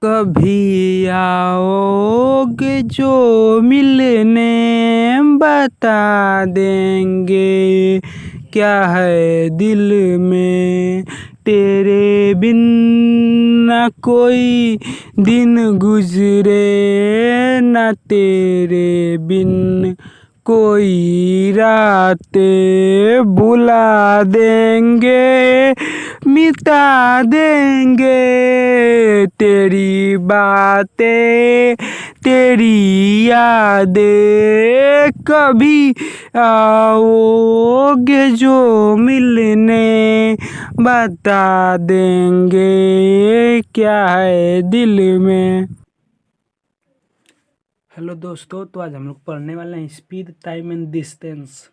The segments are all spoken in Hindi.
कभी आओगे जो मिलने बता देंगे क्या है दिल में। तेरे बिन न कोई दिन गुजरे न तेरे बिन कोई रातें बुला देंगे मिटा देंगे तेरी बातें तेरी यादें। कभी आओगे जो मिलने बता देंगे क्या है दिल में। हेलो दोस्तों, तो आज हम लोग पढ़ने वाले हैं स्पीड, टाइम एंड डिस्टेंस।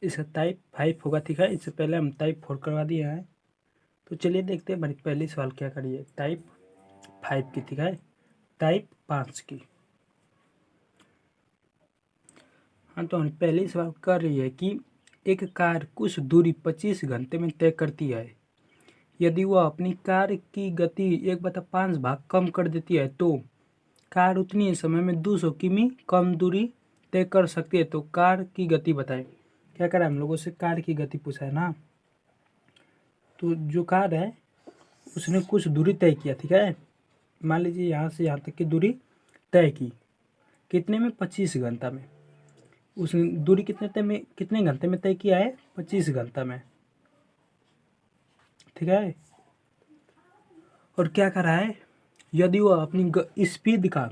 इसका टाइप 5 होगा, ठीक है। इससे पहले हम टाइप 4 करवा दिए हैं। तो चलिए देखते हैं हमारी पहली सवाल क्या करिए। टाइप 5 की, ठीक है, टाइप 5 की। हाँ, तो हमारी पहली सवाल कर रही है कि एक कार कुछ दूरी 25 घंटे में तय करती है। यदि वह अपनी कार की गति 1/5 भाग कम कर देती है तो कार उतनी ही समय में 200 किमी कम दूरी तय कर सकती है। तो कार की गति बताएं। क्या करा, हम लोगों से कार की गति पूछा है ना। तो जो कार है उसने कुछ दूरी तय किया, ठीक है। मान लीजिए यहाँ से यहाँ तक की दूरी तय की, कितने में, 25 घंटा में। उसने दूरी कितने घंटे में तय किया है, 25 घंटा में, ठीक है। और क्या करा है, यदि वह अपनी स्पीड का,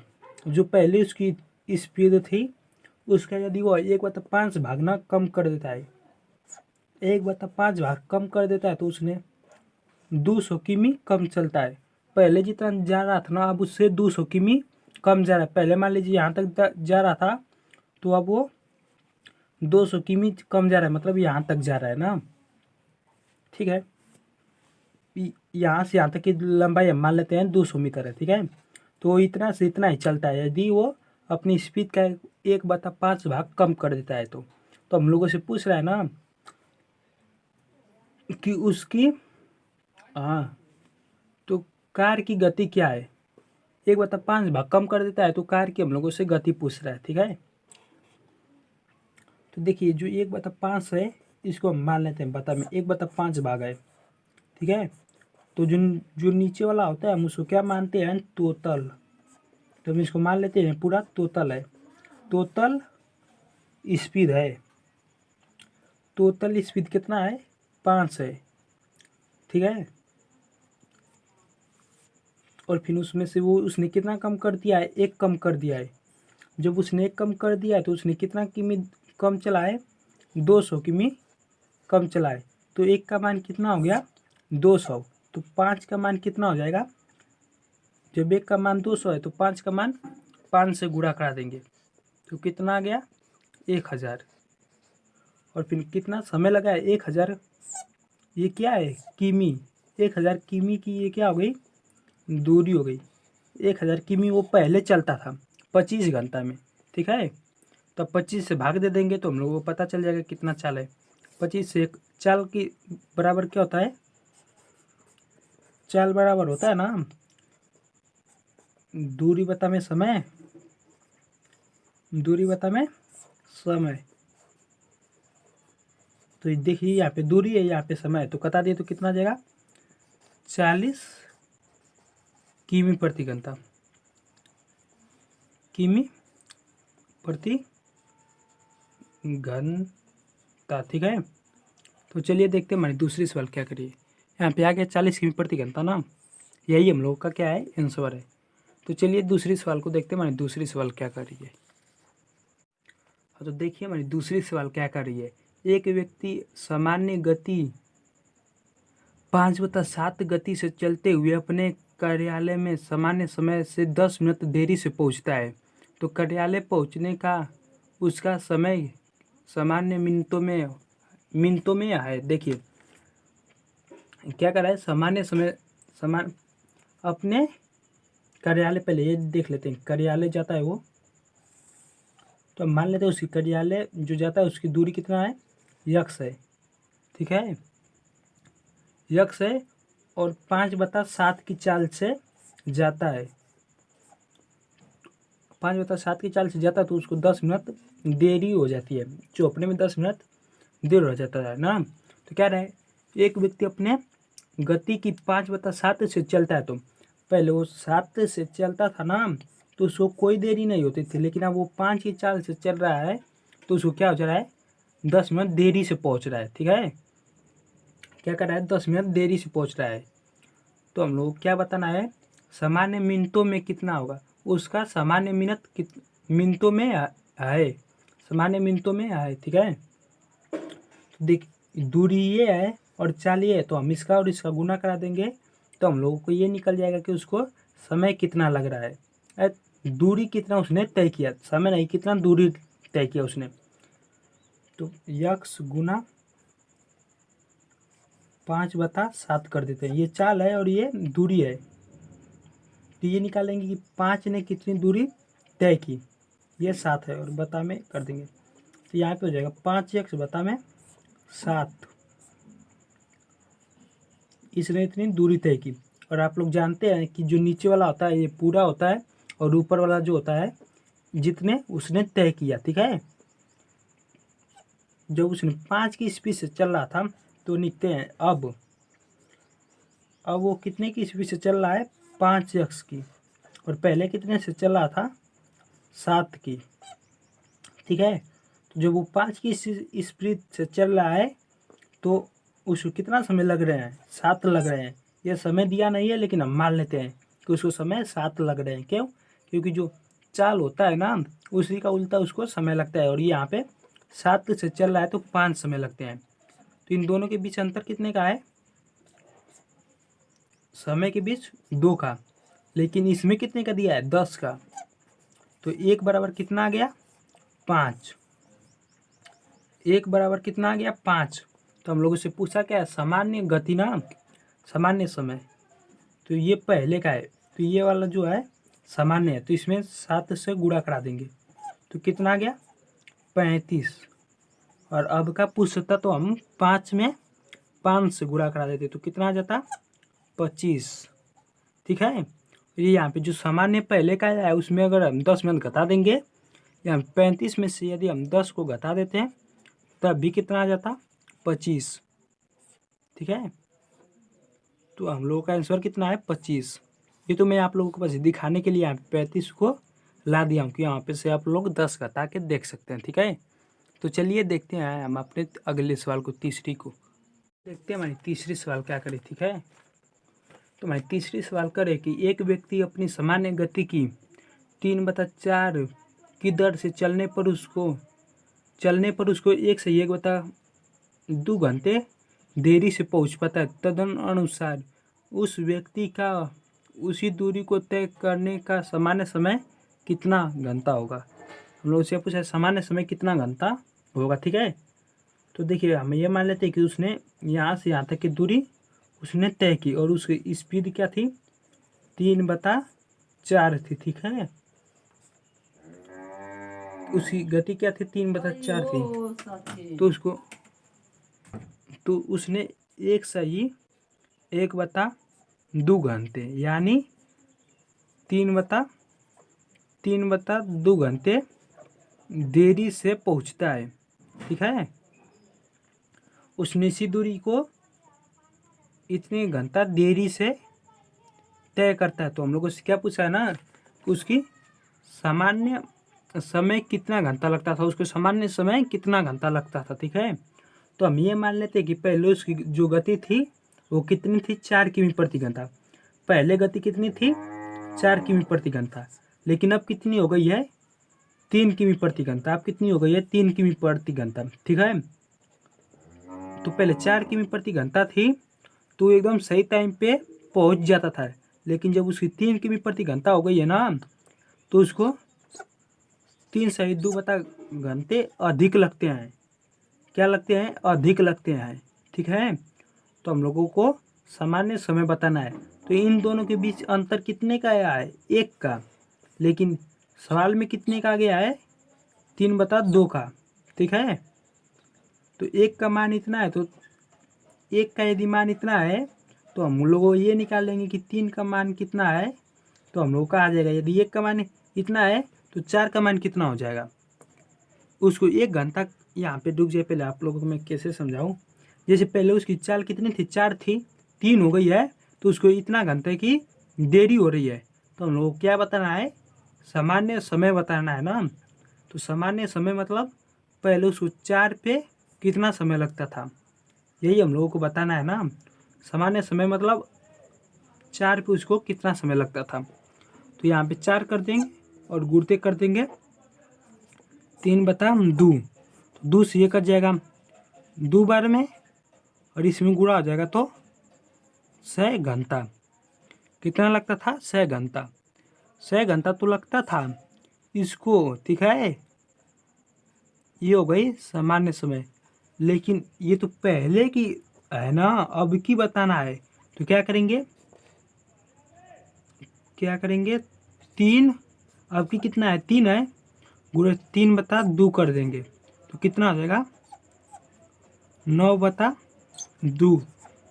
जो पहले उसकी स्पीड थी उसका यदि वह 1/5 भाग ना कम कर देता है, 1/5 भाग कम कर देता है तो उसने 200 किमी कम चलता है। पहले जितना जा रहा था ना, अब उससे 200 किमी कम जा रहा है। पहले मान लीजिए यहाँ तक जा रहा था, तो अब वो 200 किमी कम जा रहा है, मतलब यहाँ तक जा रहा है ना, ठीक है। यहाँ से यहाँ तक की लंबाई हम मान लेते हैं 200 मीटर है, ठीक है। तो इतना से इतना ही चलता है यदि वो अपनी स्पीड का 1/5 भाग कम कर देता है तो हम लोगों से पूछ रहा है ना कि उसकी, हाँ, तो कार की गति क्या है। 1/5 भाग कम कर देता है तो कार की हम लोगों से गति पूछ रहा है, ठीक है। तो देखिए जो 1/5 है इसको हम मान लेते हैं बता में 1/5 भाग है, ठीक है। तो जो नीचे वाला होता है हम उसको क्या मानते हैं, टोटल। तो हम इसको मान लेते हैं पूरा टोटल है, टोटल स्पीड है। टोटल स्पीड कितना है, 5 है, ठीक है। और फिर उसमें से वो उसने कितना कम कर दिया है, 1 कम कर दिया है। जब उसने 1 कम कर दिया है तो उसने कितना किमी कम चला है, 200 किमी कम चला है। तो 1 का मान कितना हो गया, 200। तो 5 का मान कितना हो जाएगा, जब 1 का मान 200 है तो 5 का मान 5 से गुणा करा देंगे तो कितना आ गया, 1000। और फिर कितना समय लगा है, 1000, ये क्या है, किमी। 1000 किमी की ये क्या हो गई, दूरी हो गई। 1000 किमी वो पहले चलता था 25 घंटा में, ठीक है। तो 25 से भाग दे देंगे तो हम लोगों को पता चल जाएगा कितना चाल है। 25 से चाल की बराबर क्या होता है, चाल बराबर होता है ना दूरी बता में समय, दूरी बता में समय। तो देखिए यहाँ पे दूरी है, यहाँ पे समय है, तो कटा दिए तो कितना आ जाएगा, 40 किमी प्रति घंटा, किमी प्रति घंटा, ठीक है। तो चलिए देखते हैं हमारी दूसरी सवाल क्या करिए। यहाँ पे आ गया 40 किमी प्रति घंटा ना, यही हम लोग का क्या है, आंसर है। तो चलिए दूसरी सवाल को देखते हैं हमारी दूसरी सवाल क्या कर रही है। तो देखिए हमारी दूसरी सवाल क्या कर रही है। एक व्यक्ति सामान्य गति 5/7 गति से चलते हुए अपने कार्यालय में सामान्य समय से 10 मिनट देरी से पहुंचता है। तो कार्यालय पहुंचने का उसका समय सामान्य मिनटों में है। देखिए क्या कर रहा है, सामान्य समय अपने कार्यालय, पहले ये देख लेते हैं कार्यालय जाता है वो, तो मान लेते हैं उसकी कार्यालय जो जाता है उसकी दूरी कितना है, यक्स है, ठीक है, यक्स है। और 5/7 की चाल से जाता है, 5/7 की चाल से जाता है तो उसको 10 मिनट देरी हो जाती है, चौपने में 10 मिनट देर हो जाता है ना। तो क्या रहे, एक व्यक्ति अपने गति की 5/7 से चलता है, तो पहले वो 7 से चलता था ना तो उसको कोई देरी नहीं होती थी, लेकिन अब वो 5 की चाल से चल रहा है तो उसको क्या हो जा रहा है, 10 मिनट देरी से पहुंच रहा है। ठीक है, क्या कर रहा है, 10 मिनट देरी से पहुंच रहा है। तो हम लोग क्या बताना है, सामान्य मिनटों में कितना होगा, उसका सामान्य मिनट मिनटों में है, सामान्य मिनटों में है। ठीक है, तो देख दूरी ये है और चाल ये है, तो हम इसका और इसका गुना करा देंगे तो हम लोगों को ये निकल जाएगा कि उसको समय कितना लग रहा है, दूरी कितना उसने तय किया, समय नहीं, कितना दूरी तय किया उसने। तो यक्स गुना 5/7 कर देते हैं, ये चाल है और ये दूरी है। तो ये निकालेंगे कि 5 ने कितनी दूरी तय की, ये 7 है और बता में कर देंगे तो यहाँ पे हो जाएगा 5x बता में 7, इसने इतनी दूरी तय की। और आप लोग जानते हैं कि जो नीचे वाला होता है ये पूरा होता है और ऊपर वाला जो होता है जितने उसने तय किया। ठीक है, जब उसने 5 की स्पीड से चल रहा था तो लिखते हैं अब वो कितने की स्पीड से चल रहा है, 5x की, और पहले कितने से चल रहा था, 7 की। ठीक है, तो जब वो 5 की स्पीड से चल रहा है तो उसको कितना समय लग रहे हैं, 7 लग रहे हैं। ये समय दिया नहीं है लेकिन हम मान लेते हैं कि उसको समय 7 लग रहे हैं। क्यों, क्योंकि जो चाल होता है ना उसी का उल्टा उसको समय लगता है, और ये यहाँ पे 7 से चल रहा है तो 5 समय लगते हैं। तो इन दोनों के बीच अंतर कितने का है, समय के बीच 2 का, लेकिन इसमें कितने का दिया है, 10 का। तो 1 बराबर कितना आ गया, 5, 1 बराबर कितना आ गया, 5। तो हम लोगों से पूछा क्या है, सामान्य गति ना, सामान्य समय, तो ये पहले का है, तो ये वाला जो है सामान्य है, तो इसमें 7 से गुणा करा देंगे तो कितना आ गया, 35। और अब का पूछता तो हम 5 में 5 से गुणा करा देते तो कितना आ जाता, 25। ठीक है, ये यहाँ पे जो सामान्य पहले का है उसमें अगर हम 10 मिनट घटा देंगे, या 35 में से यदि हम 10 को घटा देते हैं तब भी कितना आ जाता, 25। ठीक है, तो हम लोगों का आंसर कितना है, 25। ये तो मैं आप लोगों को बस दिखाने के लिए यहाँ पे 35 को ला दिया हूँ कि यहाँ पे से आप लोग 10 घटा के देख सकते हैं। ठीक है, तो चलिए देखते हैं हम अपने अगले सवाल को, तीसरी को देखते हैं। हमारी तीसरी सवाल क्या करे। ठीक है, तो हमारी तीसरी सवाल करे कि एक व्यक्ति अपनी सामान्य गति की 3/4 की दर से चलने पर उसको 1 से 1/2 घंटे देरी से पहुंच पाता है, तदनुसार उस व्यक्ति का उसी दूरी को तय करने का सामान्य समय कितना घंटा होगा। हम लोग से पूछा है सामान्य समय कितना घंटा होगा। ठीक है, तो देखिए हम ये मान लेते हैं कि उसने यहाँ से यहाँ तक की दूरी उसने तय की और उसकी स्पीड क्या थी, 3/4 थी। ठीक है, उसकी गति क्या थी, 3/4 थी। तो उसने 1/2 घंटे यानी 3/2 घंटे देरी से पहुंचता है। ठीक है, उसने इसी दूरी को इतने घंटा देरी से तय करता है। तो हम लोगों से क्या पूछा है ना, उसकी सामान्य समय कितना घंटा लगता था, उसको सामान्य समय कितना घंटा लगता था। ठीक है, तो हम ये मान लेते हैं कि पहले उसकी जो गति थी वो कितनी थी, 4 किमी प्रति घंटा। पहले गति कितनी थी, 4 किमी प्रति घंटा, लेकिन अब कितनी हो गई है, 3 किमी प्रति घंटा। अब कितनी हो गई है, 3 किमी प्रति घंटा। ठीक है, तो पहले 4 किमी प्रति घंटा थी तो एकदम सही टाइम पे पहुंच जाता था, लेकिन जब उसकी 3 किमी प्रति घंटा हो गई है ना तो उसको 3 घंटे अधिक लगते हैं। क्या लगते हैं, अधिक लगते हैं। ठीक है, तो हम लोगों को सामान्य समय बताना है। तो इन दोनों के बीच अंतर कितने का आया है, 1 का, लेकिन सवाल में कितने का आ गया है, 3/2 का। ठीक है, तो 1 का मान इतना है, तो 1 का यदि मान इतना है तो हम लोग ये निकाल लेंगे कि 3 का मान कितना है, तो हम लोग का आ जाएगा, यदि 1 का मान इतना है तो 4 का मान कितना हो जाएगा, उसको 1 घंटा। यहाँ पे रुक जाए, पहले आप लोगों को मैं कैसे समझाऊँ। जैसे पहले उसकी चाल कितनी थी, 4 थी, 3 हो गई है, तो उसको इतना घंटे की देरी हो रही है। तो हम लोग को क्या बताना है, सामान्य समय बताना है ना। तो सामान्य समय मतलब पहले उसको 4 पे कितना समय लगता था, यही हम लोगों को बताना है ना। सामान्य समय मतलब 4 पे उसको कितना समय लगता था। तो यहाँ पे 4 कर देंगे और गुणते कर देंगे 3/2। तो 2 से ये कट जाएगा 2 बार में, और इसमें गुणा हो जाएगा तो 6 घंटा। कितना लगता था, 6 घंटा। 6 घंटा तो लगता था इसको, ठीक है। ये हो गई सामान्य समय, लेकिन ये तो पहले की है ना, अब की बताना है। तो क्या करेंगे, 3, अब की कितना है, 3 है, गुणे 3/2 कर देंगे तो कितना हो जाएगा 9/2।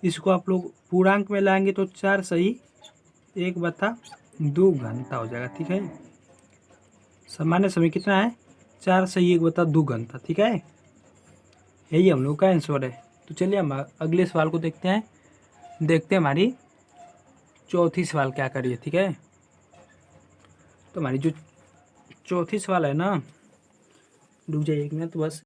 इसको आप लोग पूर्णांक में लाएंगे तो 4 सही 1/2 घंटा हो जाएगा, ठीक है। सामान्य समय कितना है, 4 सही 1/2 घंटा, ठीक है। यही हम लोग का आंसर है। तो चलिए हम अगले सवाल को देखते हैं हमारी चौथी सवाल क्या करिए, ठीक है। तो हमारी जो चौथी सवाल है ना, रुक जाइए 1 मिनट बस।